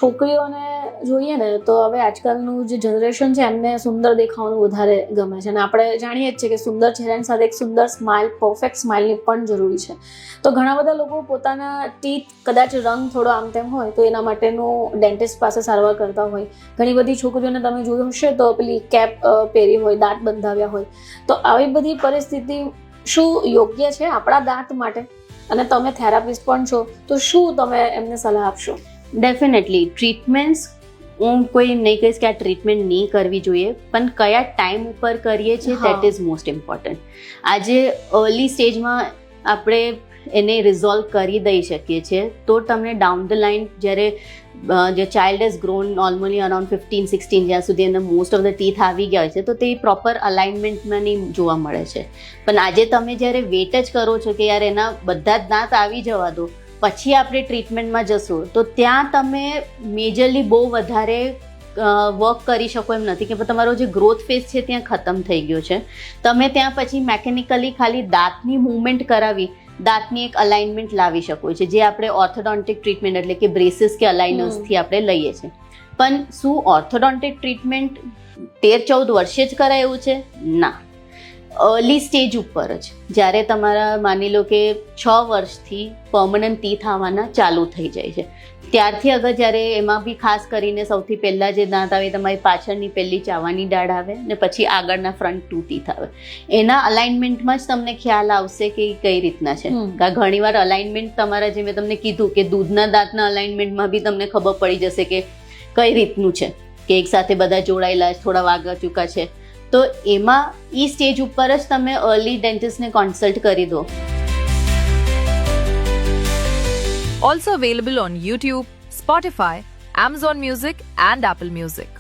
છોકરીઓને જોઈએ ને તો હવે આજકાલનું જે જનરેશન છે એમને સુંદર દેખાવાનું વધારે ગમે છે અને આપણે જાણીએ જ છીએ કે સુંદર ચહેરાની સાથે એક સુંદર સ્માઇલ, પરફેક્ટ સ્માઇલની પણ જરૂરી છે. તો ઘણા બધા લોકો પોતાના ટીથ કદાચ રંગ થોડો આમ તેમ હોય તો એના માટેનું ડેન્ટિસ્ટ પાસે સારવાર કરતા હોય. ઘણી બધી છોકરીઓને તમે જોયું હશે તો પેલી કેપ પહેરી હોય, દાંત બંધાવ્યા હોય. તો આવી બધી પરિસ્થિતિ શું યોગ્ય છે આપણા દાંત માટે? અને તમે થેરાપિસ્ટ પણ છો તો શું તમે એમને સલાહ આપશો? ડેફિનેટલી ટ્રીટમેન્ટ્સ હું કોઈ નહીં કહીશ કે આ ટ્રીટમેન્ટ નહીં કરવી જોઈએ, પણ કયા ટાઈમ ઉપર કરીએ છીએ દેટ ઇઝ મોસ્ટ ઇમ્પોર્ટન્ટ. આજે અર્લી સ્ટેજમાં આપણે એને રિઝોલ્વ કરી દઈ શકીએ છીએ તો તમને ડાઉન ધ લાઇન જ્યારે જે child has grown normally around 15-16 જ્યાં સુધી એના મોસ્ટ ઓફ ધ ટીથ આવી ગયા હોય છે તો તે પ્રોપર અલાઇનમેન્ટમાં નહીં જોવા મળે છે. પણ આજે તમે જ્યારે વેટ જ કરો છો કે યાર એના બધા જ દાંત આવી જવા દો પછી આપણે ટ્રીટમેન્ટમાં જશો તો ત્યાં તમે મેજરલી બહુ વધારે વર્ક કરી શકો એમ નથી કે તમારો જે ગ્રોથ ફેઝ છે ત્યાં ખતમ થઈ ગયો છે. તમે ત્યાં પછી મેકેનિકલી ખાલી દાંતની મૂવમેન્ટ કરાવી દાંતની એક અલાઇનમેન્ટ લાવી શકો છો, જે આપણે ઓર્થોડોન્ટિક ટ્રીટમેન્ટ એટલે કે બ્રેસીસ કે અલાઇનર્સથી આપણે લઈએ છીએ. પણ શું ઓર્થોડોન્ટિક ટ્રીટમેન્ટ 13-14 વર્ષે જ કરાય એવું છે? ના, અર્લી સ્ટેજ ઉપર જ જ્યારે તમારા માની લો કે 6 વર્ષથી પર્મનન્ટ ટીથ આવવાના ચાલુ થઈ જાય છે ત્યારથી અગર જ્યારે એમાં બી ખાસ કરીને સૌથી પહેલાં જે દાંત આવે તમારી પાછળની પહેલી ચાવાની ડાળ આવે ને પછી આગળના ફ્રન્ટ 2 ટીથ આવે, એના અલાઇનમેન્ટમાં જ તમને ખ્યાલ આવશે કે કઈ રીતના છે. ઘણીવાર અલાઇનમેન્ટ તમારા જે મેં તમને કીધું કે દૂધના દાંતના અલાઇનમેન્ટમાં બી તમને ખબર પડી જશે કે કઈ રીતનું છે કે એક સાથે બધા જોડાયેલા થોડા વાગા ચૂકા છે. તો એમાં એ સ્ટેજ ઉપર જ તમે અર્લી ડેન્ટિસ્ટને કન્સલ્ટ કરી દો. Also available on YouTube, Spotify, Amazon Music and Apple Music.